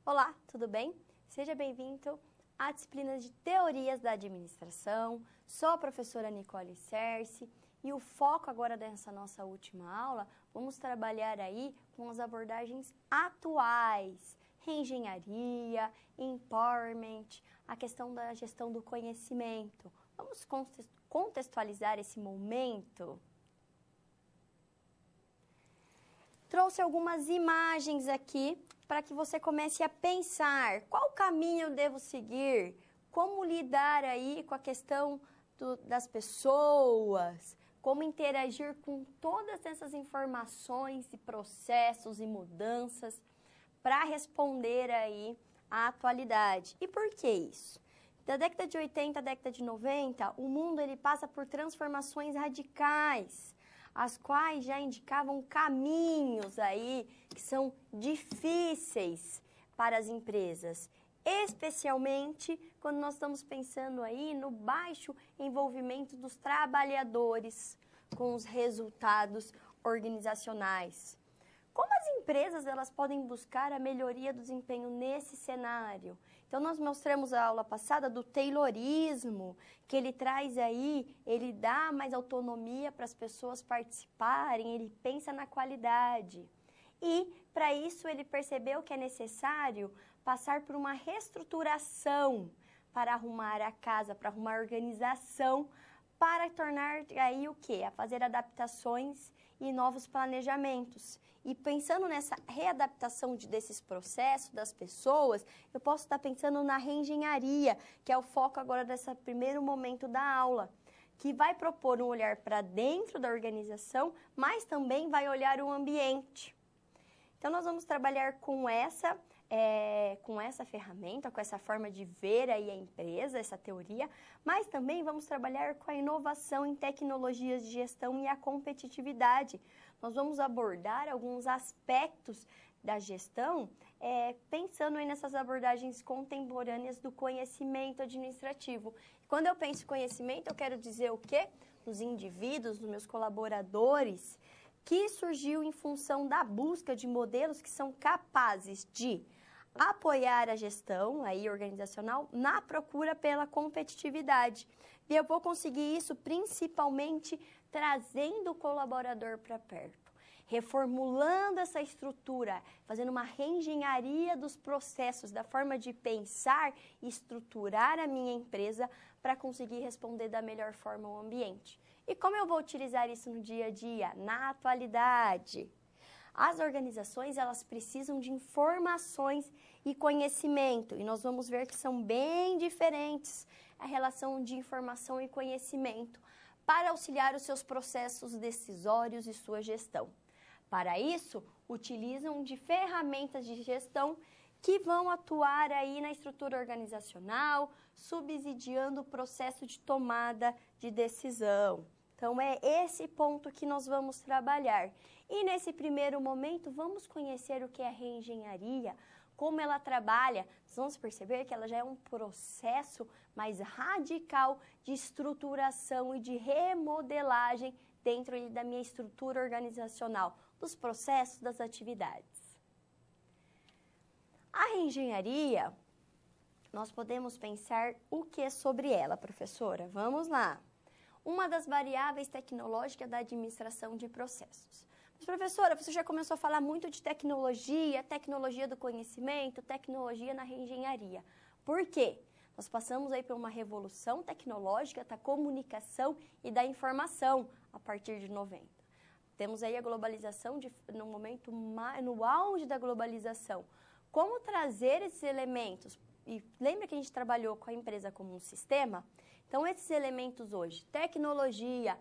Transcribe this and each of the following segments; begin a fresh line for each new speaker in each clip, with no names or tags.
Olá, tudo bem? Seja bem-vindo à disciplina de Teorias da Administração. Sou a professora Nicole Cerci e o foco agora dessa nossa última aula, vamos trabalhar aí com as abordagens atuais, reengenharia, empowerment, a questão da gestão do conhecimento. Vamos contextualizar esse momento? Trouxe algumas imagens aqui para que você comece a pensar qual caminho eu devo seguir, como lidar aí com a questão das pessoas, como interagir com todas essas informações e processos e mudanças para responder aí à atualidade. E por que isso? Da década de 80 à década de 90, o mundo ele passa por transformações radicais, as quais já indicavam caminhos aí que são difíceis para as empresas, especialmente quando nós estamos pensando aí no baixo envolvimento dos trabalhadores com os resultados organizacionais. Como as empresas elas podem buscar a melhoria do desempenho nesse cenário? Então, nós mostramos a aula passada do Taylorismo, que ele traz aí, ele dá mais autonomia para as pessoas participarem, ele pensa na qualidade. E, para isso, ele percebeu que é necessário passar por uma reestruturação para arrumar a casa, para arrumar a organização, para tornar aí o quê? A fazer adaptações e novos planejamentos. E pensando nessa readaptação desses processos, das pessoas, eu posso estar pensando na reengenharia, que é o foco agora desse primeiro momento da aula, que vai propor um olhar para dentro da organização, mas também vai olhar o ambiente. Então, nós vamos trabalhar com essa ferramenta, com essa forma de ver aí a empresa, essa teoria, mas também vamos trabalhar com a inovação em tecnologias de gestão e a competitividade. Nós vamos abordar alguns aspectos da gestão, pensando aí nessas abordagens contemporâneas do conhecimento administrativo. Quando eu penso em conhecimento, eu quero dizer o quê? Dos indivíduos, dos meus colaboradores, que surgiu em função da busca de modelos que são capazes de apoiar a gestão aí, organizacional na procura pela competitividade. E eu vou conseguir isso principalmente trazendo o colaborador para perto, reformulando essa estrutura, fazendo uma reengenharia dos processos, da forma de pensar e estruturar a minha empresa para conseguir responder da melhor forma ao ambiente. E como eu vou utilizar isso no dia a dia, na atualidade? As organizações, elas precisam de informações e conhecimento, e nós vamos ver que são bem diferentes a relação de informação e conhecimento para auxiliar os seus processos decisórios e sua gestão. Para isso, utilizam de ferramentas de gestão que vão atuar aí na estrutura organizacional, subsidiando o processo de tomada de decisão. Então, é esse ponto que nós vamos trabalhar. E nesse primeiro momento, vamos conhecer o que é a reengenharia, como ela trabalha. Nós vamos perceber que ela já é um processo mais radical de estruturação e de remodelagem dentro da minha estrutura organizacional, dos processos, das atividades. A reengenharia, nós podemos pensar o que sobre ela, professora? Vamos lá. Uma das variáveis tecnológicas da administração de processos. Mas, professora, você já começou a falar muito de tecnologia, tecnologia do conhecimento, tecnologia na reengenharia. Por quê? Nós passamos aí por uma revolução tecnológica da comunicação e da informação a partir de 90. Temos aí a globalização no auge da globalização. Como trazer esses elementos? E lembra que a gente trabalhou com a empresa como um sistema? Então, esses elementos hoje, tecnologia,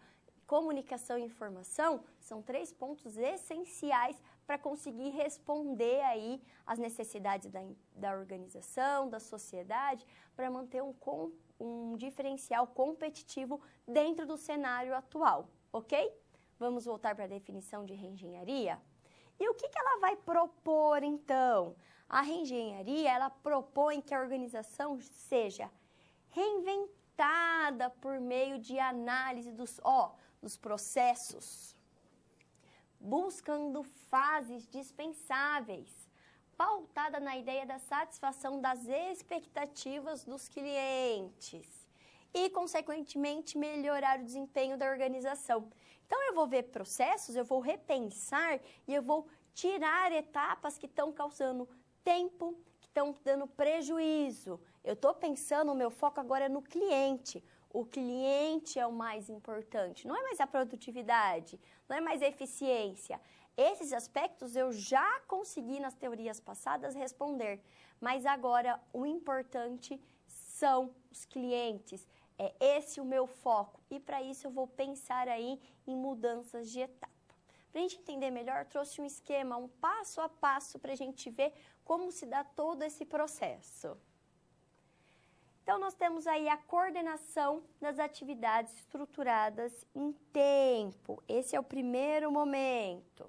comunicação e informação, são 3 pontos essenciais para conseguir responder aí às necessidades da organização, da sociedade, para manter um diferencial competitivo dentro do cenário atual, ok? Vamos voltar para a definição de reengenharia? E o que ela vai propor, então? A reengenharia, ela propõe que a organização seja reinventada por meio de análise dos processos, buscando fases dispensáveis pautada na ideia da satisfação das expectativas dos clientes e, consequentemente, melhorar o desempenho da organização. Então, eu vou ver processos, eu vou repensar e eu vou tirar etapas que estão causando tempo, que estão dando prejuízo. Eu estou pensando, o meu foco agora é no cliente. O cliente é o mais importante, não é mais a produtividade, não é mais a eficiência. Esses aspectos eu já consegui nas teorias passadas responder, mas agora o importante são os clientes. É esse o meu foco e para isso eu vou pensar aí em mudanças de etapa. Para a gente entender melhor, trouxe um esquema, um passo a passo para a gente ver como se dá todo esse processo. Então, nós temos aí a coordenação das atividades estruturadas em tempo. Esse é o primeiro momento.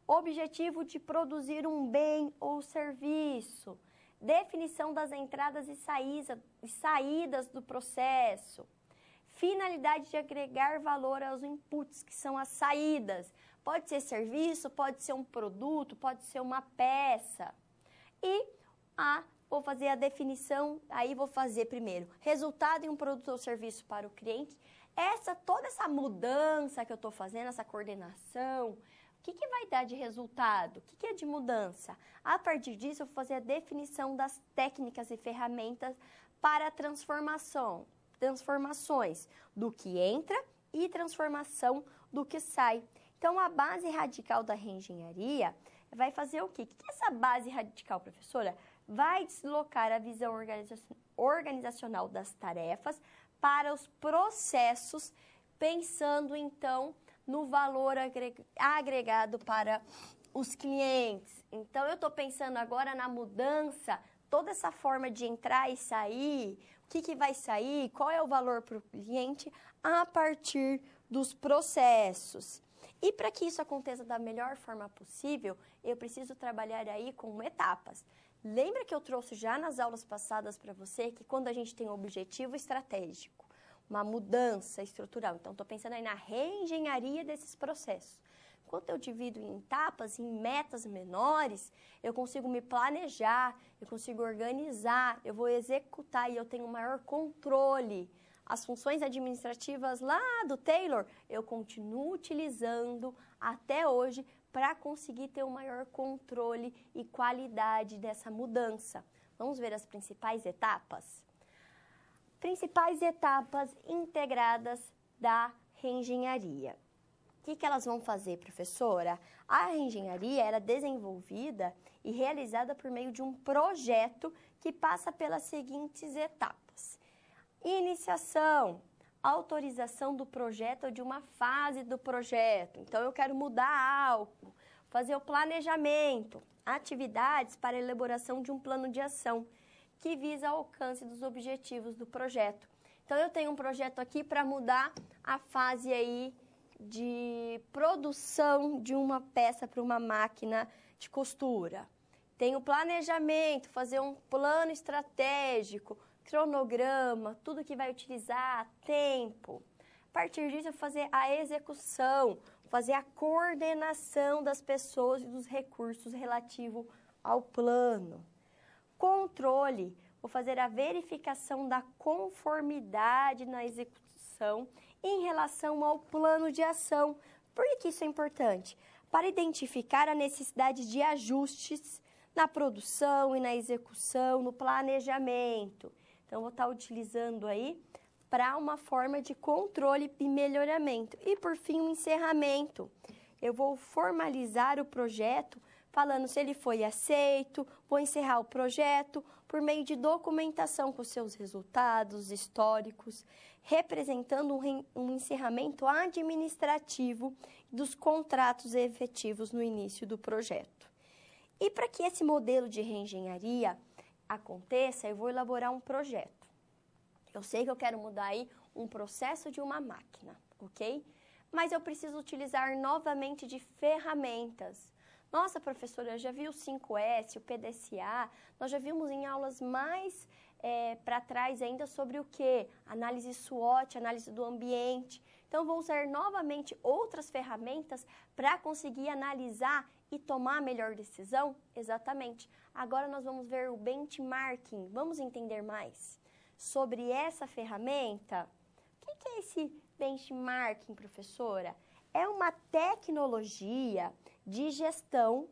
Objetivo de produzir um bem ou serviço. Definição das entradas e saídas do processo. Finalidade de agregar valor aos inputs, que são as saídas. Pode ser serviço, pode ser um produto, pode ser uma peça. E vou fazer a definição, aí vou fazer primeiro resultado em um produto ou serviço para o cliente. Toda essa mudança que eu estou fazendo, essa coordenação, o que vai dar de resultado? O que é de mudança? A partir disso, eu vou fazer a definição das técnicas e ferramentas para transformações do que entra e transformação do que sai. Então, a base radical da reengenharia vai fazer o quê? O que é essa base radical, professora? Vai deslocar a visão organizacional das tarefas para os processos, pensando, então, no valor agregado para os clientes. Então, eu estou pensando agora na mudança, toda essa forma de entrar e sair, o que vai sair, qual é o valor para o cliente a partir dos processos. E para que isso aconteça da melhor forma possível, eu preciso trabalhar aí com etapas. Lembra que eu trouxe já nas aulas passadas para você que quando a gente tem um objetivo estratégico, uma mudança estrutural, então estou pensando aí na reengenharia desses processos. Quando eu divido em etapas, em metas menores, eu consigo me planejar, eu consigo organizar, eu vou executar e eu tenho maior controle. As funções administrativas lá do Taylor, eu continuo utilizando até hoje para conseguir ter um maior controle e qualidade dessa mudança. Vamos ver as principais etapas? Principais etapas integradas da reengenharia. O que elas vão fazer, professora? A reengenharia era desenvolvida e realizada por meio de um projeto que passa pelas seguintes etapas. Iniciação, autorização do projeto ou de uma fase do projeto. Então, eu quero mudar algo, fazer o planejamento, atividades para a elaboração de um plano de ação que visa o alcance dos objetivos do projeto. Então, eu tenho um projeto aqui para mudar a fase aí de produção de uma peça para uma máquina de costura. Tenho planejamento, fazer um plano estratégico, cronograma, tudo que vai utilizar, tempo. A partir disso, eu vou fazer a execução, fazer a coordenação das pessoas e dos recursos relativo ao plano. Controle, vou fazer a verificação da conformidade na execução em relação ao plano de ação. Por que isso é importante? Para identificar a necessidade de ajustes na produção e na execução, no planejamento. Então, vou estar utilizando aí para uma forma de controle e melhoramento. E, por fim, um encerramento. Eu vou formalizar o projeto falando se ele foi aceito, vou encerrar o projeto por meio de documentação com seus resultados históricos, representando um encerramento administrativo dos contratos efetivos no início do projeto. E para que esse modelo de reengenharia aconteça, eu vou elaborar um projeto. Eu sei que eu quero mudar aí um processo de uma máquina, ok? Mas eu preciso utilizar novamente de ferramentas. Nossa, professora, eu já vi o 5S, o PDCA, nós já vimos em aulas mais para trás ainda sobre o que? Análise SWOT, análise do ambiente. Então, vou usar novamente outras ferramentas para conseguir analisar e tomar a melhor decisão? Exatamente. Agora nós vamos ver o benchmarking. Vamos entender mais sobre essa ferramenta? O que é esse benchmarking, professora? É uma tecnologia de gestão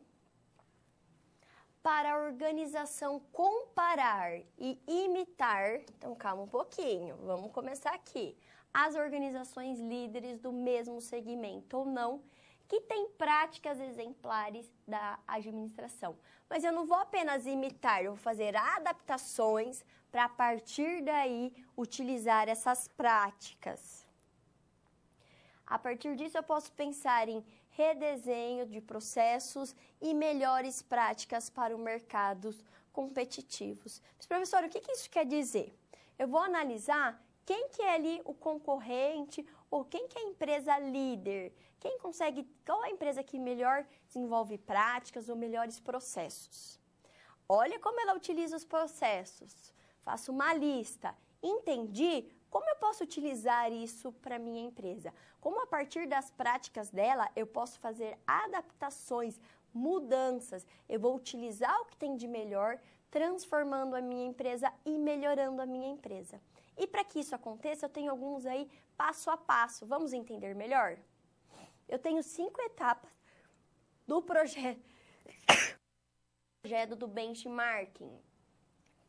para a organização comparar e imitar, então calma um pouquinho, vamos começar aqui, as organizações líderes do mesmo segmento ou não, que têm práticas exemplares da administração. Mas eu não vou apenas imitar, eu vou fazer adaptações para a partir daí utilizar essas práticas. A partir disso eu posso pensar em redesenho de processos e melhores práticas para os mercados competitivos. Mas, professor, o que isso quer dizer? Eu vou analisar quem que é ali o concorrente ou quem que é a empresa líder, qual é a empresa que melhor desenvolve práticas ou melhores processos. Olha como ela utiliza os processos. Faço uma lista. Entendi? Como eu posso utilizar isso para minha empresa? Como a partir das práticas dela eu posso fazer adaptações, mudanças? Eu vou utilizar o que tem de melhor, transformando a minha empresa e melhorando a minha empresa. E para que isso aconteça, eu tenho alguns aí passo a passo. Vamos entender melhor? Eu tenho 5 etapas do projeto do benchmarking.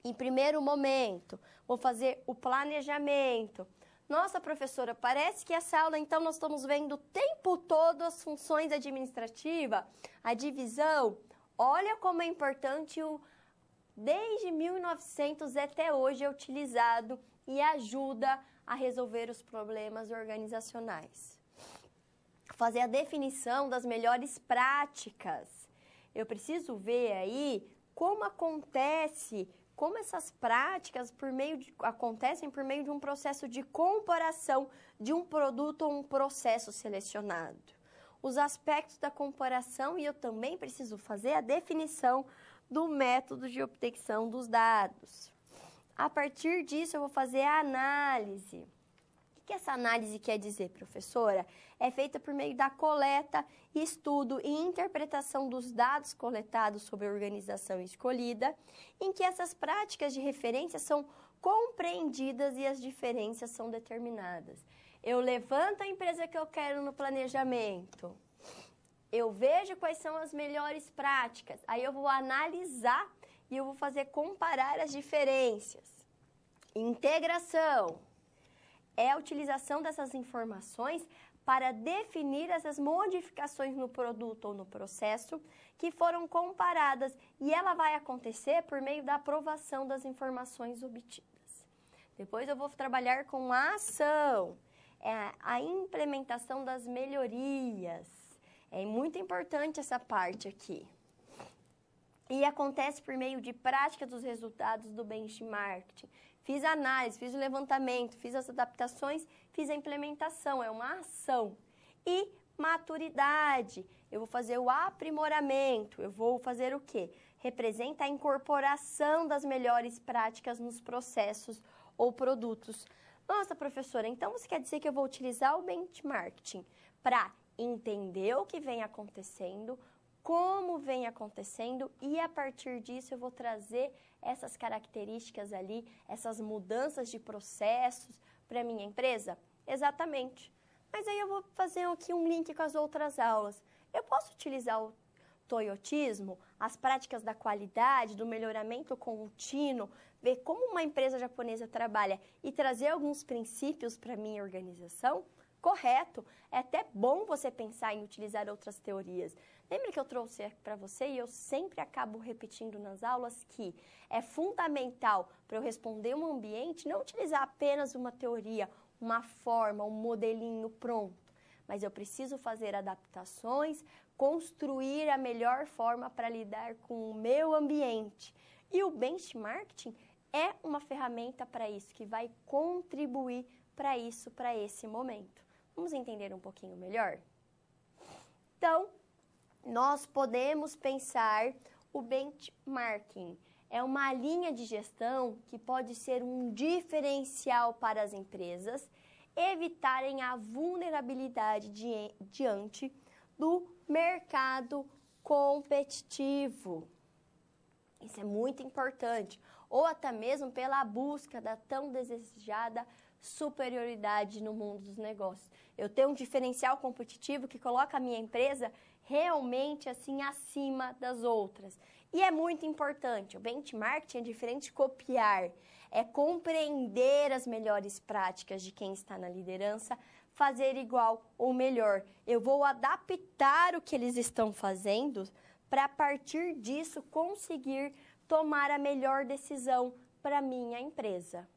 Em primeiro momento, vou fazer o planejamento. Nossa, professora, parece que essa aula, então, nós estamos vendo o tempo todo as funções administrativas, a divisão. Olha como é importante, desde 1900 até hoje, é utilizado e ajuda a resolver os problemas organizacionais. Fazer a definição das melhores práticas. Eu preciso ver aí como essas práticas acontecem por meio de um processo de comparação de um produto ou um processo selecionado. Os aspectos da comparação e eu também preciso fazer a definição do método de obtenção dos dados. A partir disso, eu vou fazer a análise. O que essa análise quer dizer, professora? É feita por meio da coleta, estudo e interpretação dos dados coletados sobre a organização escolhida, em que essas práticas de referência são compreendidas e as diferenças são determinadas. Eu levanto a empresa que eu quero no planejamento, eu vejo quais são as melhores práticas, aí eu vou analisar e eu vou comparar as diferenças. Integração é a utilização dessas informações para definir essas modificações no produto ou no processo que foram comparadas e ela vai acontecer por meio da aprovação das informações obtidas. Depois eu vou trabalhar com a ação, a implementação das melhorias. É muito importante essa parte aqui. E acontece por meio de prática dos resultados do benchmarking. Fiz a análise, fiz o levantamento, fiz as adaptações, fiz a implementação, é uma ação. E maturidade, eu vou fazer o aprimoramento, eu vou fazer o quê? Representa a incorporação das melhores práticas nos processos ou produtos. Nossa, professora, então você quer dizer que eu vou utilizar o benchmarking para entender o que vem acontecendo, como vem acontecendo e a partir disso eu vou trazer essas características ali, essas mudanças de processos para a minha empresa? Exatamente. Mas aí eu vou fazer aqui um link com as outras aulas. Eu posso utilizar o toyotismo, as práticas da qualidade, do melhoramento contínuo, ver como uma empresa japonesa trabalha e trazer alguns princípios para a minha organização? Correto. É até bom você pensar em utilizar outras teorias. Lembra que eu trouxe para você e eu sempre acabo repetindo nas aulas que é fundamental para eu responder um ambiente não utilizar apenas uma teoria, uma forma, um modelinho pronto, mas eu preciso fazer adaptações, construir a melhor forma para lidar com o meu ambiente. E o benchmarking é uma ferramenta para isso, que vai contribuir para isso, para esse momento. Vamos entender um pouquinho melhor? Então, nós podemos pensar o benchmarking. É uma linha de gestão que pode ser um diferencial para as empresas evitarem a vulnerabilidade diante do mercado competitivo. Isso é muito importante. Ou até mesmo pela busca da tão desejada superioridade no mundo dos negócios. Eu tenho um diferencial competitivo que coloca a minha empresa realmente assim acima das outras. E é muito importante. O benchmarking é diferente de copiar, é compreender as melhores práticas de quem está na liderança, fazer igual ou melhor. Eu vou adaptar o que eles estão fazendo para a partir disso conseguir tomar a melhor decisão para a minha empresa.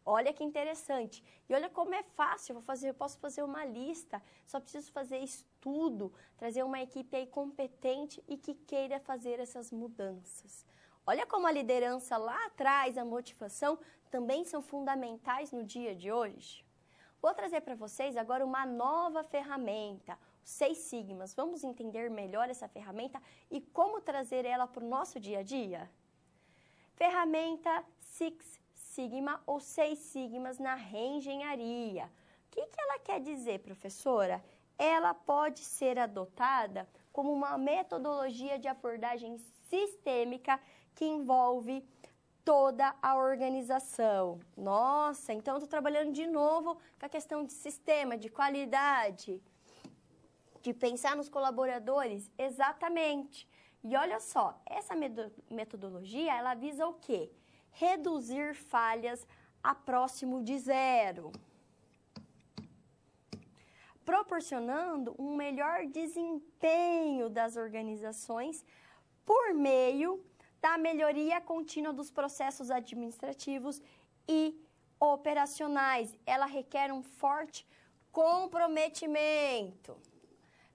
Olha que interessante. E olha como é fácil, eu posso fazer uma lista, só preciso fazer estudo, trazer uma equipe aí competente e que queira fazer essas mudanças. Olha como a liderança lá atrás, a motivação, também são fundamentais no dia de hoje. Vou trazer para vocês agora uma nova ferramenta, os 6 Sigmas. Vamos entender melhor essa ferramenta e como trazer ela para o nosso dia a dia? Ferramenta Six Sigma ou 6 Sigmas na reengenharia. O que ela quer dizer, professora? Ela pode ser adotada como uma metodologia de abordagem sistêmica que envolve toda a organização. Nossa, então estou trabalhando de novo com a questão de sistema, de qualidade, de pensar nos colaboradores. Exatamente. E olha só, essa metodologia, ela visa o quê? Reduzir falhas a próximo de zero, proporcionando um melhor desempenho das organizações por meio da melhoria contínua dos processos administrativos e operacionais. Ela requer um forte comprometimento.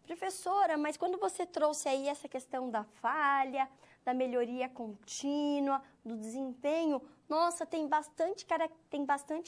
Professora, mas quando você trouxe aí essa questão da falha, da melhoria contínua, do desempenho, nossa, tem bastante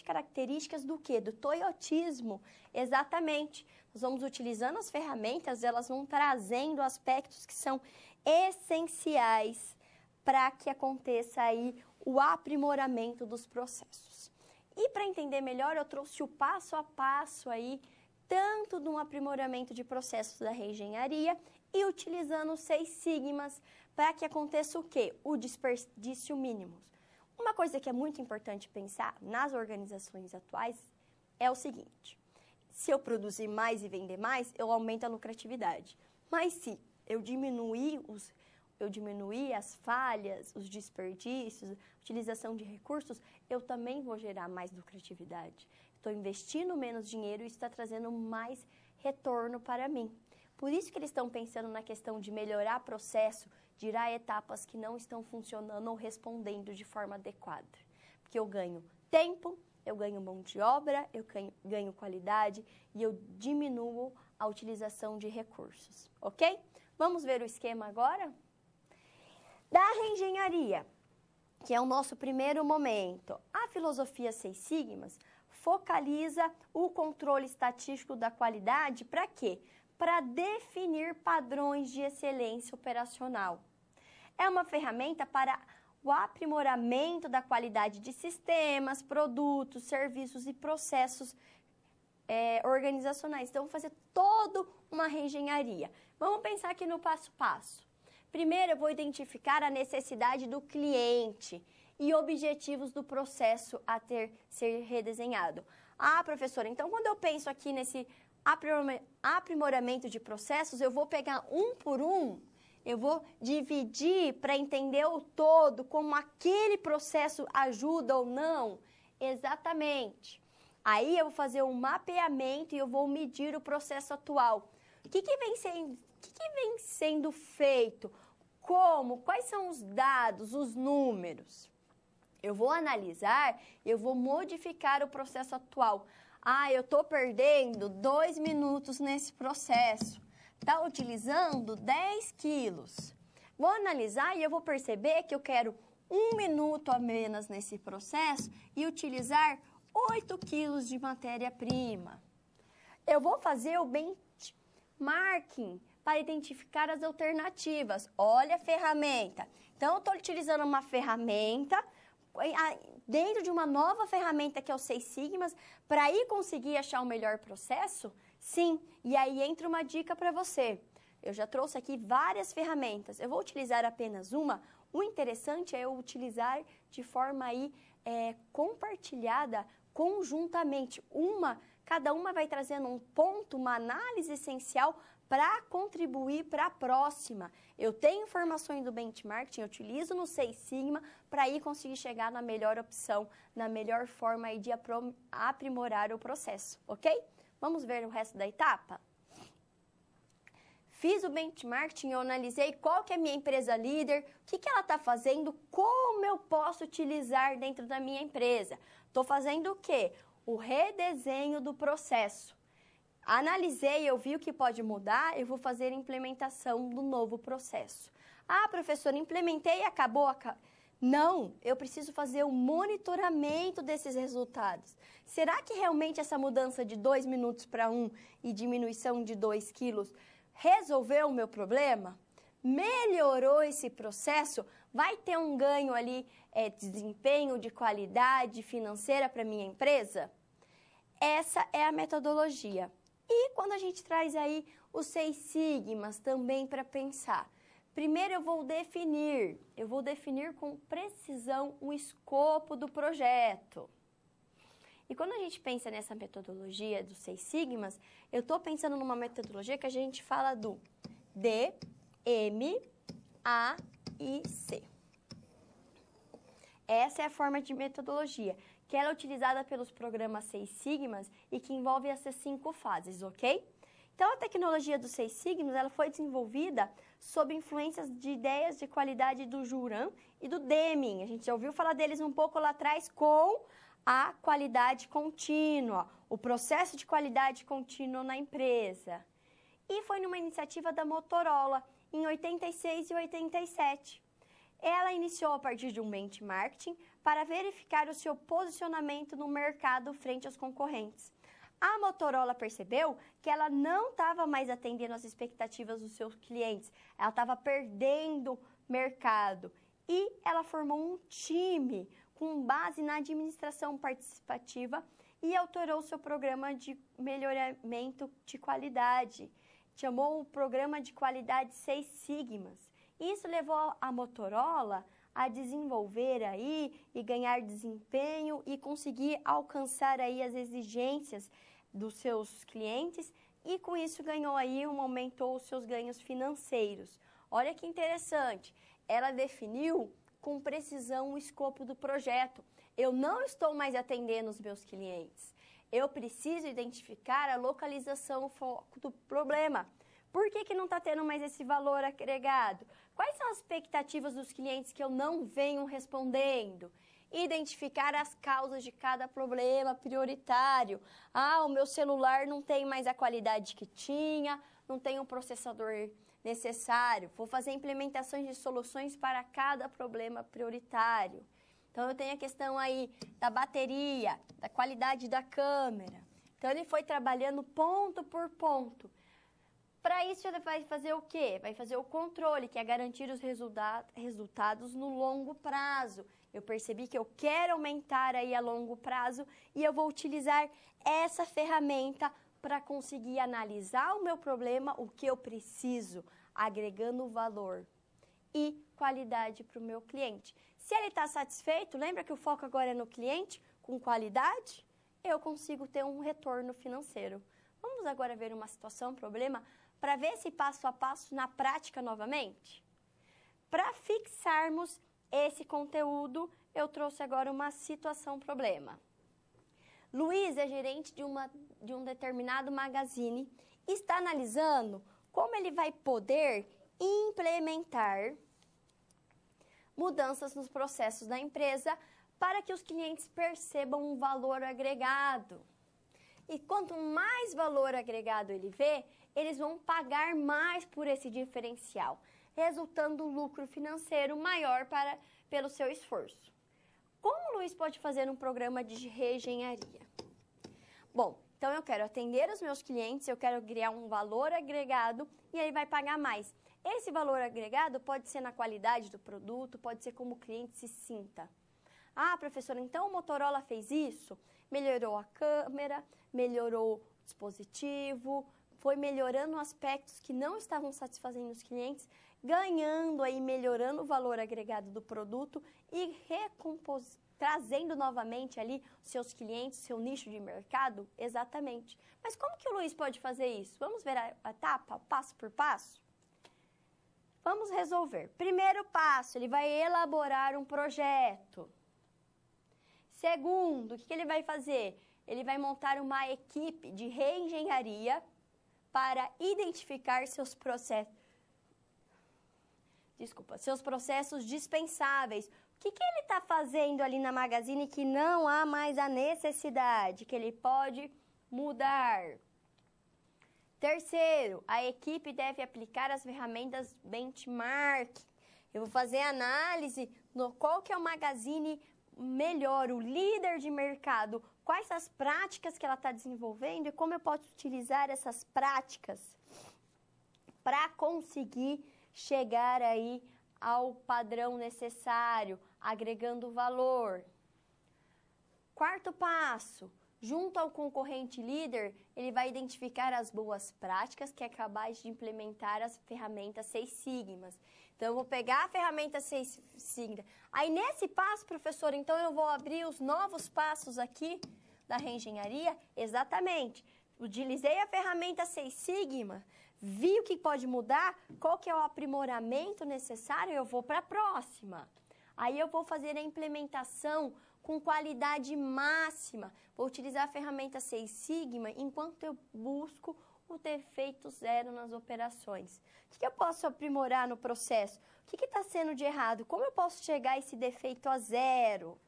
características do quê? Do toyotismo. Exatamente. Nós vamos utilizando as ferramentas, elas vão trazendo aspectos que são essenciais para que aconteça aí o aprimoramento dos processos. E para entender melhor, eu trouxe o passo a passo aí, tanto de um aprimoramento de processos da reengenharia e utilizando os 6 sigmas para que aconteça o quê? O desperdício mínimo. Uma coisa que é muito importante pensar nas organizações atuais é o seguinte: se eu produzir mais e vender mais, eu aumento a lucratividade. Mas se eu diminuir as falhas, os desperdícios, a utilização de recursos, eu também vou gerar mais lucratividade. Estou investindo menos dinheiro e isso está trazendo mais retorno para mim. Por isso que eles estão pensando na questão de melhorar processo, tirar etapas que não estão funcionando ou respondendo de forma adequada. Porque eu ganho tempo, eu ganho mão de obra, eu ganho qualidade e eu diminuo a utilização de recursos, ok? Vamos ver o esquema agora? Da reengenharia, que é o nosso primeiro momento, a filosofia 6 sigmas focaliza o controle estatístico da qualidade para quê? Para definir padrões de excelência operacional. É uma ferramenta para o aprimoramento da qualidade de sistemas, produtos, serviços e processos organizacionais. Então, vou fazer toda uma reengenharia. Vamos pensar aqui no passo a passo. Primeiro, eu vou identificar a necessidade do cliente e objetivos do processo a ser redesenhado. Ah, professora, então quando eu penso aqui nesse aprimoramento de processos, eu vou pegar um por um, eu vou dividir para entender o todo, como aquele processo ajuda ou não. Exatamente. Aí eu vou fazer um mapeamento e eu vou medir o processo atual. O que vem sendo feito? Como? Quais são os dados, os números? Eu vou analisar, eu vou modificar o processo atual. Ah, eu estou perdendo 2 minutos nesse processo. Está utilizando 10 quilos. Vou analisar e eu vou perceber que eu quero 1 minuto a menos nesse processo e utilizar 8 quilos de matéria-prima. Eu vou fazer o benchmarking para identificar as alternativas. Olha a ferramenta. Então, eu estou utilizando uma ferramenta dentro de uma nova ferramenta que é o 6 sigmas para ir conseguir achar o melhor processo? Sim. E aí entra uma dica para você. Eu já trouxe aqui várias ferramentas. Eu vou utilizar apenas uma. O interessante é eu utilizar de forma aí compartilhada, conjuntamente. Cada uma vai trazendo um ponto, uma análise essencial para contribuir para a próxima. Eu tenho informações do benchmarking, eu utilizo no Seis Sigma para aí conseguir chegar na melhor opção, na melhor forma aí de aprimorar o processo, ok? Vamos ver o resto da etapa? Fiz o benchmarking, eu analisei qual que é a minha empresa líder, o que ela está fazendo, como eu posso utilizar dentro da minha empresa. Estou fazendo o quê? O redesenho do processo. Analisei, eu vi o que pode mudar, eu vou fazer a implementação do novo processo. Ah, professora, implementei e acabou. Não, eu preciso fazer o monitoramento desses resultados. Será que realmente essa mudança de 2 minutos para 1 e diminuição de 2 quilos resolveu o meu problema? Melhorou esse processo? Vai ter um ganho ali de desempenho, de qualidade financeira para minha empresa? Essa é a metodologia. E quando a gente traz aí os 6 sigmas também para pensar. Primeiro eu vou definir com precisão o escopo do projeto. E quando a gente pensa nessa metodologia dos 6 sigmas, eu estou pensando numa metodologia que a gente fala do D, M, A e C. Essa é a forma de metodologia, que ela é utilizada pelos programas 6 sigmas e que envolve essas 5 fases, ok? Então, a tecnologia dos 6 sigmas ela foi desenvolvida sob influências de ideias de qualidade do Juran e do Deming. A gente já ouviu falar deles um pouco lá atrás com a qualidade contínua, o processo de qualidade contínua na empresa. E foi numa iniciativa da Motorola, em 86 e 87. Ela iniciou a partir de um benchmarking para verificar o seu posicionamento no mercado frente aos concorrentes. A Motorola percebeu que ela não estava mais atendendo às expectativas dos seus clientes, ela estava perdendo mercado e ela formou um time com base na administração participativa e alterou seu programa de melhoramento de qualidade. Chamou o programa de qualidade 6 sigmas. Isso levou a Motorola a desenvolver aí e ganhar desempenho e conseguir alcançar aí as exigências dos seus clientes e com isso ganhou aí, aumentou os seus ganhos financeiros. Olha que interessante, ela definiu com precisão o escopo do projeto. Eu não estou mais atendendo os meus clientes. Eu preciso identificar a localização, o foco do problema. Por que não está tendo mais esse valor agregado? Quais são as expectativas dos clientes que eu não venho respondendo? Identificar as causas de cada problema prioritário. Ah, o meu celular não tem mais a qualidade que tinha, não tem o processador necessário. Vou fazer implementações de soluções para cada problema prioritário. Então, eu tenho a questão aí da bateria, da qualidade da câmera. Então, ele foi trabalhando ponto por ponto. Para isso, ele vai fazer o quê? Vai fazer o controle, que é garantir os resultados no longo prazo. Eu percebi que eu quero aumentar aí a longo prazo e eu vou utilizar essa ferramenta para conseguir analisar o meu problema, o que eu preciso, agregando valor e qualidade para o meu cliente. Se ele está satisfeito, lembra que o foco agora é no cliente, com qualidade, eu consigo ter um retorno financeiro. Vamos agora ver uma situação, um problema, para ver esse passo a passo na prática novamente? Para fixarmos esse conteúdo, eu trouxe agora uma situação problema. Luiz é gerente de um determinado magazine e está analisando como ele vai poder implementar mudanças nos processos da empresa para que os clientes percebam um valor agregado. E quanto mais valor agregado ele vê, eles vão pagar mais por esse diferencial, resultando um lucro financeiro maior pelo seu esforço. Como o Luiz pode fazer um programa de reengenharia? Bom, então eu quero atender os meus clientes, eu quero criar um valor agregado e ele vai pagar mais. Esse valor agregado pode ser na qualidade do produto, pode ser como o cliente se sinta. Ah, professora, então o Motorola fez isso? Melhorou a câmera, melhorou o dispositivo, foi melhorando aspectos que não estavam satisfazendo os clientes, ganhando aí, melhorando o valor agregado do produto e trazendo novamente ali seus clientes, seu nicho de mercado, exatamente. Mas como que o Luiz pode fazer isso? Vamos ver a etapa, passo por passo? Vamos resolver. Primeiro passo, ele vai elaborar um projeto. Segundo, o que ele vai fazer? Ele vai montar uma equipe de reengenharia para identificar seus processos. Seus processos dispensáveis. O que ele está fazendo ali na Magazine que não há mais a necessidade, que ele pode mudar? Terceiro, a equipe deve aplicar as ferramentas benchmark. Eu vou fazer análise no qual que é o Magazine melhor, o líder de mercado, quais as práticas que ela está desenvolvendo e como eu posso utilizar essas práticas para conseguir chegar aí ao padrão necessário, agregando valor. Quarto passo, junto ao concorrente líder, ele vai identificar as boas práticas que é capaz de implementar as ferramentas 6 Sigmas. Então, eu vou pegar a ferramenta 6 Sigma. Aí, nesse passo, professor, então eu vou abrir os novos passos aqui da reengenharia? Exatamente. Utilizei a ferramenta 6 Sigma, vi o que pode mudar, qual que é o aprimoramento necessário, eu vou para a próxima. Aí, eu vou fazer a implementação com qualidade máxima. Vou utilizar a ferramenta 6 Sigma enquanto eu busco o defeito zero nas operações. O que eu posso aprimorar no processo? O que está sendo de errado? Como eu posso chegar a esse defeito a zero?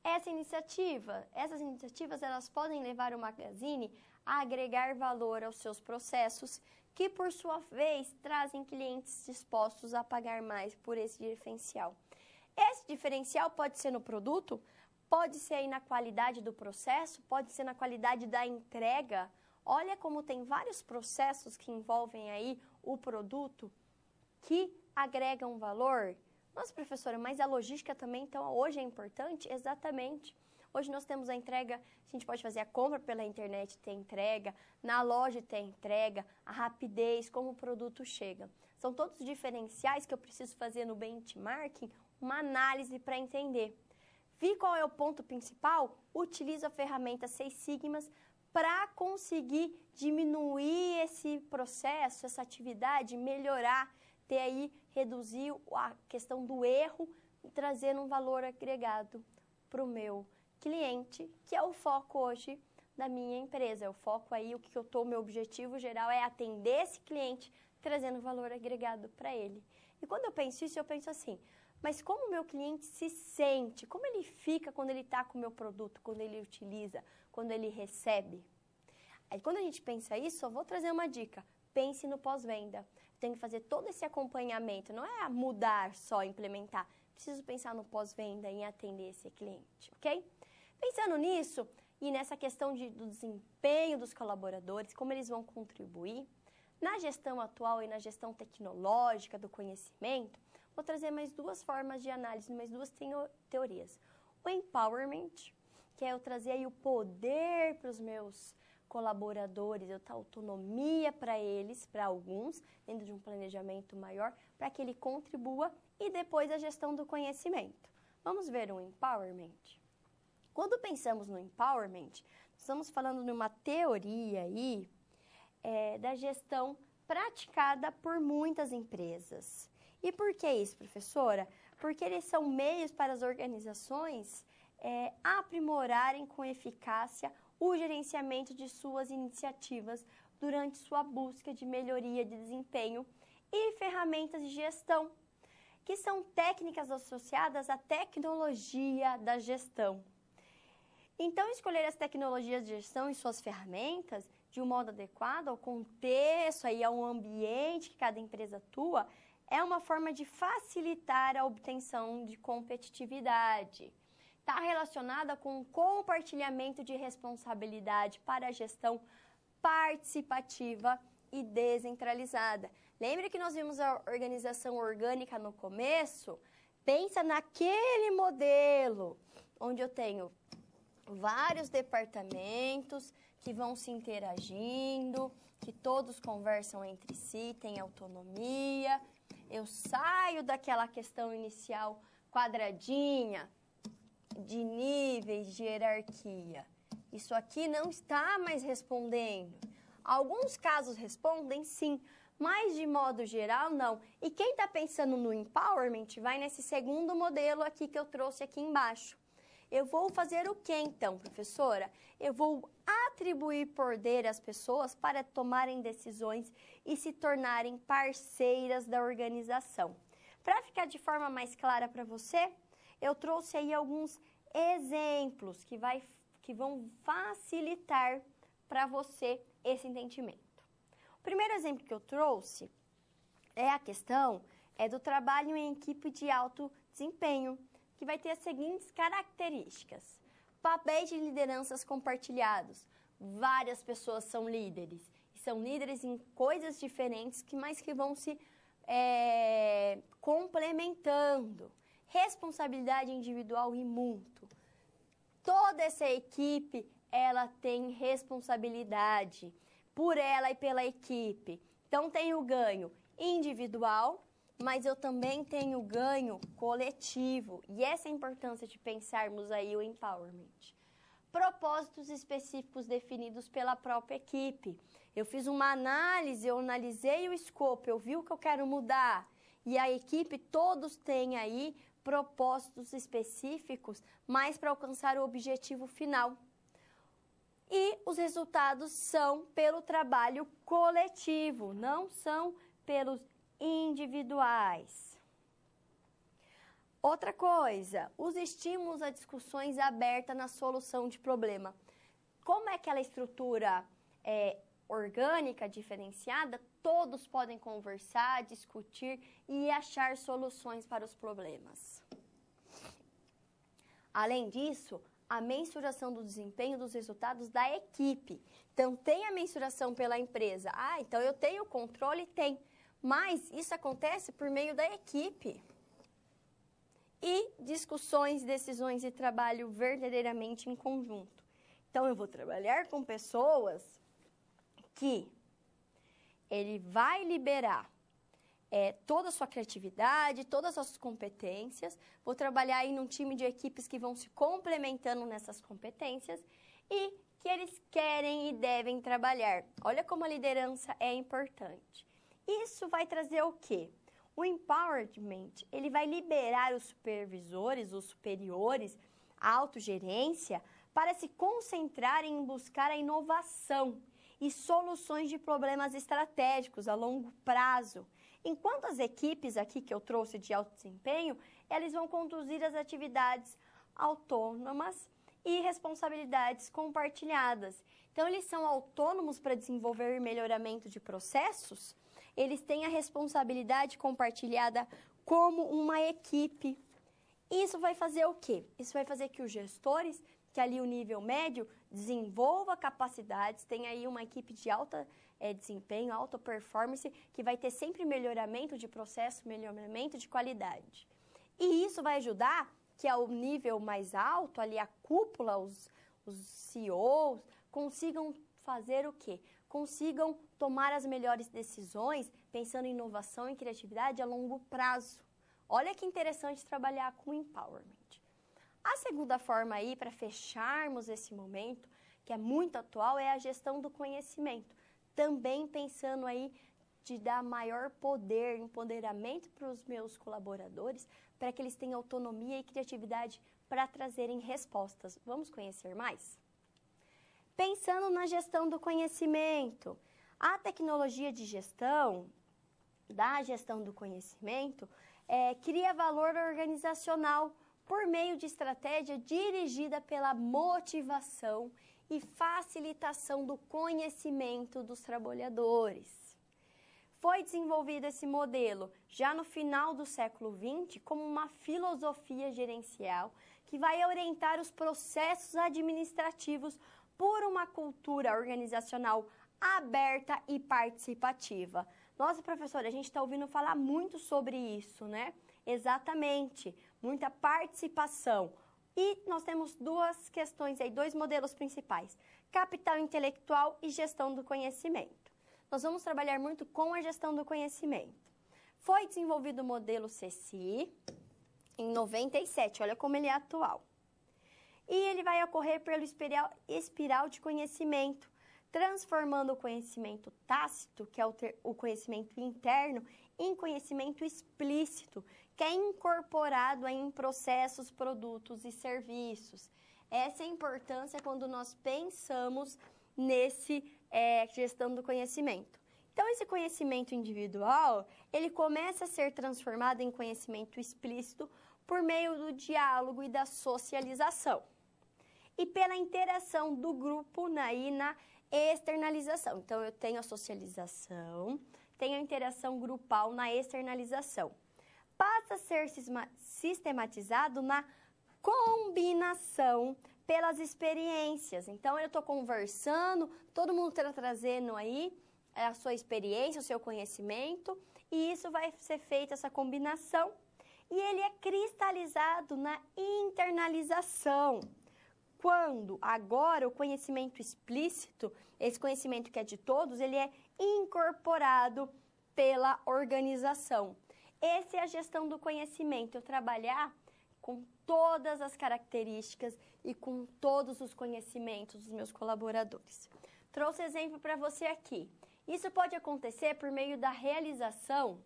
Essas iniciativas, elas podem levar o Magazine a agregar valor aos seus processos, que por sua vez trazem clientes dispostos a pagar mais por esse diferencial. Esse diferencial pode ser no produto, pode ser aí na qualidade do processo, pode ser na qualidade da entrega. Olha como tem vários processos que envolvem aí o produto que agregam valor. Nossa, professora, mas a logística também, então, hoje é importante? Exatamente. Hoje nós temos a entrega, a gente pode fazer a compra pela internet, ter entrega, na loja ter entrega, a rapidez, como o produto chega. São todos diferenciais que eu preciso fazer no benchmarking, uma análise para entender. Vi qual é o ponto principal? Utilizo a ferramenta 6 Sigmas para conseguir diminuir esse processo, essa atividade, melhorar, ter aí, reduzir a questão do erro e trazer um valor agregado para o meu cliente, que é o foco hoje da minha empresa. É o foco aí, o meu objetivo geral é atender esse cliente, trazendo valor agregado para ele. E quando eu penso isso, eu penso assim, mas como o meu cliente se sente, como ele fica quando ele está com o meu produto, quando ele utiliza, quando ele recebe? Aí quando a gente pensa isso, eu vou trazer uma dica, pense no pós-venda. Tem que fazer todo esse acompanhamento, não é mudar só, implementar. Preciso pensar no pós-venda, em atender esse cliente, ok? Pensando nisso e nessa questão do desempenho dos colaboradores, como eles vão contribuir, na gestão atual e na gestão tecnológica do conhecimento, vou trazer mais duas formas de análise, mais duas teorias. O empowerment, que é eu trazer aí o poder para os meus colaboradores, eu dar autonomia para eles, para alguns, dentro de um planejamento maior, para que ele contribua, e depois a gestão do conhecimento. Vamos ver o empowerment. Quando pensamos no empowerment, estamos falando de uma teoria aí da gestão praticada por muitas empresas. E por que isso, professora? Porque eles são meios para as organizações aprimorarem com eficácia o gerenciamento de suas iniciativas durante sua busca de melhoria de desempenho e ferramentas de gestão, que são técnicas associadas à tecnologia da gestão. Então, escolher as tecnologias de gestão e suas ferramentas de um modo adequado ao contexto e ao ambiente que cada empresa atua é uma forma de facilitar a obtenção de competitividade. Está relacionada com o compartilhamento de responsabilidade para a gestão participativa e descentralizada. Lembra que nós vimos a organização orgânica no começo? Pensa naquele modelo onde eu tenho vários departamentos que vão se interagindo, que todos conversam entre si, têm autonomia. Eu saio daquela questão inicial quadradinha, de níveis, de hierarquia. Isso aqui não está mais respondendo. Alguns casos respondem sim, mas de modo geral não. E quem está pensando no empowerment vai nesse segundo modelo aqui que eu trouxe aqui embaixo. Eu vou fazer o que então, professora? Eu vou atribuir poder às pessoas para tomarem decisões e se tornarem parceiras da organização. Para ficar de forma mais clara para você, eu trouxe aí alguns exemplos que vão facilitar para você esse entendimento. O primeiro exemplo que eu trouxe é a questão do trabalho em equipe de alto desempenho, que vai ter as seguintes características. Papéis de lideranças compartilhados. Várias pessoas são líderes. E são líderes em coisas diferentes, mas que vão se complementando. Responsabilidade individual e mútuo. Toda essa equipe, ela tem responsabilidade por ela e pela equipe. Então, tem o ganho individual, mas eu também tenho ganho coletivo. E essa é a importância de pensarmos aí o empowerment. Propósitos específicos definidos pela própria equipe. Eu fiz uma análise, eu analisei o escopo, eu vi o que eu quero mudar. E a equipe, todos têm aí propósitos específicos, mas para alcançar o objetivo final. E os resultados são pelo trabalho coletivo, não são pelos individuais. Outra coisa, os estímulos a discussões abertas na solução de problema. Como é aquela estrutura orgânica, diferenciada, todos podem conversar, discutir e achar soluções para os problemas. Além disso, a mensuração do desempenho dos resultados da equipe. Então, tem a mensuração pela empresa. Então eu tenho o controle? Tem. Mas isso acontece por meio da equipe. E discussões, decisões e trabalho verdadeiramente em conjunto. Então, eu vou trabalhar com pessoas que ele vai liberar toda a sua criatividade, todas as suas competências. Vou trabalhar aí num time de equipes que vão se complementando nessas competências e que eles querem e devem trabalhar. Olha como a liderança é importante. Isso vai trazer o quê? O empowerment, ele vai liberar os supervisores, os superiores, a autogerência, para se concentrarem em buscar a inovação e soluções de problemas estratégicos a longo prazo. Enquanto as equipes aqui que eu trouxe de alto desempenho, eles vão conduzir as atividades autônomas e responsabilidades compartilhadas. Então, eles são autônomos para desenvolver melhoramento de processos, eles têm a responsabilidade compartilhada como uma equipe. Isso vai fazer o quê? Isso vai fazer que os gestores, que ali o nível médio, desenvolva capacidades, tem aí uma equipe de alta desempenho, alta performance, que vai ter sempre melhoramento de processo, melhoramento de qualidade. E isso vai ajudar que ao nível mais alto, ali a cúpula, os CEOs, consigam fazer o quê? Consigam tomar as melhores decisões, pensando em inovação e criatividade a longo prazo. Olha que interessante trabalhar com empowerment. A segunda forma aí, para fecharmos esse momento, que é muito atual, é a gestão do conhecimento. Também pensando aí de dar maior poder, empoderamento para os meus colaboradores, para que eles tenham autonomia e criatividade para trazerem respostas. Vamos conhecer mais? Pensando na gestão do conhecimento, a tecnologia de gestão, da gestão do conhecimento, cria valor organizacional por meio de estratégia dirigida pela motivação e facilitação do conhecimento dos trabalhadores. Foi desenvolvido esse modelo já no final do século XX como uma filosofia gerencial que vai orientar os processos administrativos por uma cultura organizacional aberta e participativa. Nossa, professora, a gente está ouvindo falar muito sobre isso, né? Exatamente, muita participação. E nós temos duas questões aí, dois modelos principais, capital intelectual e gestão do conhecimento. Nós vamos trabalhar muito com a gestão do conhecimento. Foi desenvolvido o modelo CECI em 97, olha como ele é atual. E ele vai ocorrer pelo espiral de conhecimento, transformando o conhecimento tácito, que é o conhecimento interno, em conhecimento explícito, que é incorporado em processos, produtos e serviços. Essa é a importância quando nós pensamos nesse gestão do conhecimento. Então, esse conhecimento individual, ele começa a ser transformado em conhecimento explícito por meio do diálogo e da socialização. E pela interação do grupo na externalização. Então, eu tenho a socialização, tenho a interação grupal na externalização. Passa a ser sistematizado na combinação pelas experiências. Então, eu estou conversando, todo mundo está trazendo aí a sua experiência, o seu conhecimento, e isso vai ser feita, essa combinação, e ele é cristalizado na internalização. Quando agora o conhecimento explícito, esse conhecimento que é de todos, ele é incorporado pela organização. Essa é a gestão do conhecimento, eu trabalhar com todas as características e com todos os conhecimentos dos meus colaboradores. Trouxe exemplo para você aqui. Isso pode acontecer por meio da realização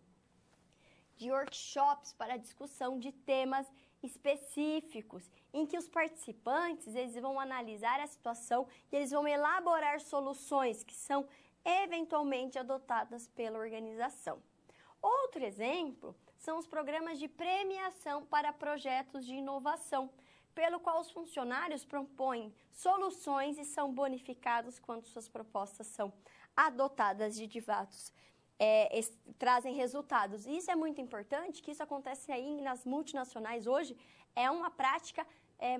de workshops para discussão de temas específicos, em que os participantes eles vão analisar a situação e eles vão elaborar soluções que são eventualmente adotadas pela organização. Outro exemplo são os programas de premiação para projetos de inovação, pelo qual os funcionários propõem soluções e são bonificados quando suas propostas são adotadas de fato, trazem resultados. E isso é muito importante, que isso acontece aí nas multinacionais hoje, é uma prática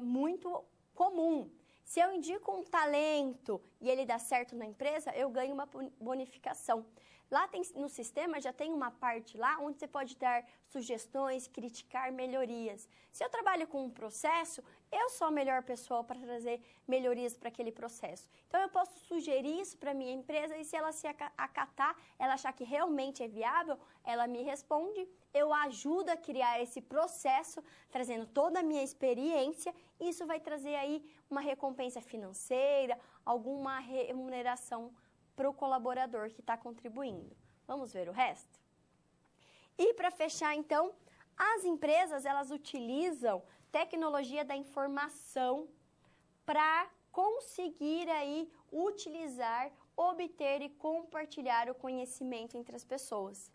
muito comum. Se eu indico um talento e ele dá certo na empresa, eu ganho uma bonificação. Lá no sistema já tem uma parte lá onde você pode dar sugestões, criticar melhorias. Se eu trabalho com um processo, eu sou a melhor pessoa para trazer melhorias para aquele processo. Então, eu posso sugerir isso para a minha empresa e se ela se acatar, ela achar que realmente é viável, ela me responde, eu ajudo a criar esse processo, trazendo toda a minha experiência, e isso vai trazer aí uma recompensa financeira, alguma remuneração para o colaborador que está contribuindo. Vamos ver o resto? E para fechar, então, as empresas, elas utilizam tecnologia da informação para conseguir aí utilizar, obter e compartilhar o conhecimento entre as pessoas.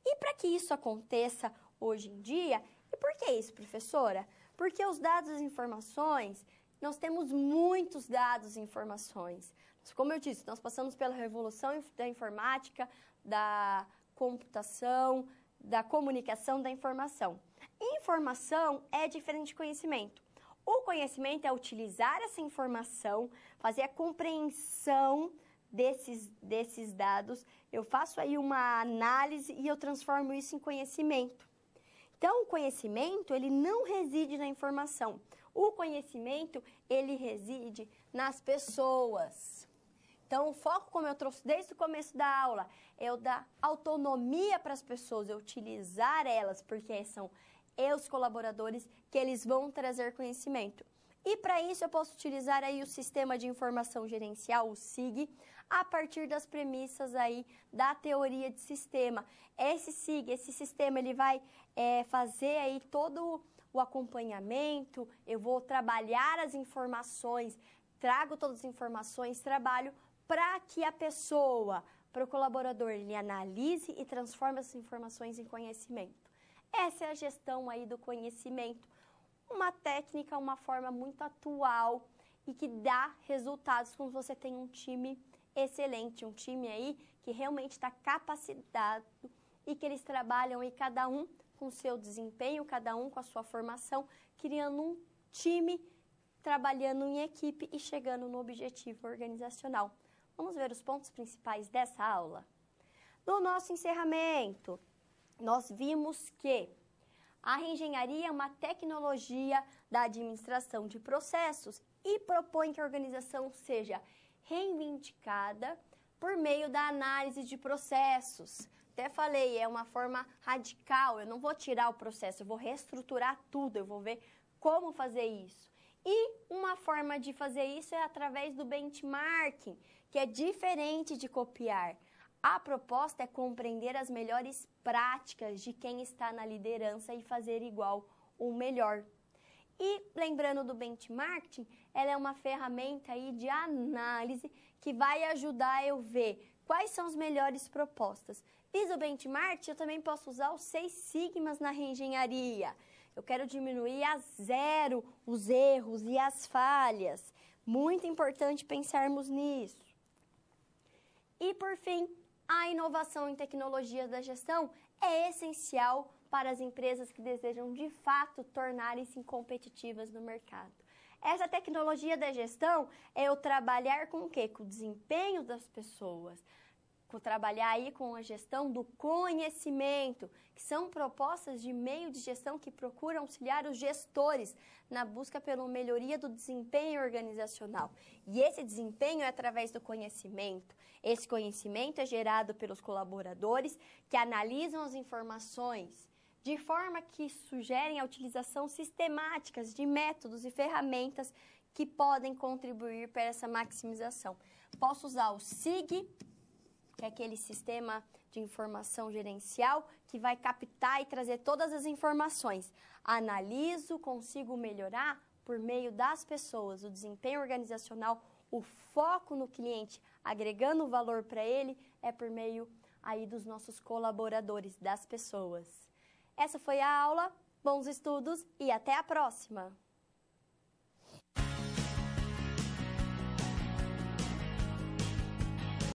E para que isso aconteça hoje em dia, e por que isso, professora? Porque os dados e informações, nós temos muitos dados e informações. Como eu disse, nós passamos pela revolução da informática, da computação, da comunicação, da informação. Informação é diferente de conhecimento. O conhecimento é utilizar essa informação, fazer a compreensão desses dados, eu faço aí uma análise e eu transformo isso em conhecimento. Então, o conhecimento, ele não reside na informação. O conhecimento, ele reside nas pessoas. Então, o foco, como eu trouxe desde o começo da aula, é o da autonomia para as pessoas, é utilizar elas, porque são os colaboradores que eles vão trazer conhecimento. E para isso eu posso utilizar aí o Sistema de Informação Gerencial, o SIG, a partir das premissas aí da teoria de sistema. Esse SIG, esse sistema, ele vai fazer aí todo o acompanhamento, eu vou trabalhar as informações, trago todas as informações, trabalho para que a pessoa, para o colaborador, ele analise e transforme essas informações em conhecimento. Essa é a gestão aí do conhecimento, uma técnica, uma forma muito atual e que dá resultados quando você tem um time excelente, um time aí que realmente está capacitado e que eles trabalham aí cada um com o seu desempenho, cada um com a sua formação, criando um time, trabalhando em equipe e chegando no objetivo organizacional. Vamos ver os pontos principais dessa aula? No nosso encerramento, nós vimos que A reengenharia é uma tecnologia da administração de processos e propõe que a organização seja reivindicada por meio da análise de processos. Até falei, é uma forma radical, eu não vou tirar o processo, eu vou reestruturar tudo, eu vou ver como fazer isso. E uma forma de fazer isso é através do benchmarking, que é diferente de copiar. A proposta é compreender as melhores práticas de quem está na liderança e fazer igual ou melhor. E lembrando do benchmarking, ela é uma ferramenta aí de análise que vai ajudar eu ver quais são as melhores propostas. Fiz o benchmarking, eu também posso usar os 6 sigmas na reengenharia. Eu quero diminuir a zero os erros e as falhas. Muito importante pensarmos nisso. E por fim, a inovação em tecnologias da gestão é essencial para as empresas que desejam de fato tornarem-se competitivas no mercado. Essa tecnologia da gestão é eu trabalhar com o quê? Com o desempenho das pessoas. Trabalhar aí com a gestão do conhecimento, que são propostas de meio de gestão que procuram auxiliar os gestores na busca pela melhoria do desempenho organizacional. E esse desempenho é através do conhecimento. Esse conhecimento é gerado pelos colaboradores que analisam as informações de forma que sugerem a utilização sistemática de métodos e ferramentas que podem contribuir para essa maximização. Posso usar o SIG, que é aquele sistema de informação gerencial que vai captar e trazer todas as informações. Analiso, consigo melhorar por meio das pessoas, o desempenho organizacional, o foco no cliente, agregando valor para ele, é por meio aí dos nossos colaboradores, das pessoas. Essa foi a aula, bons estudos e até a próxima!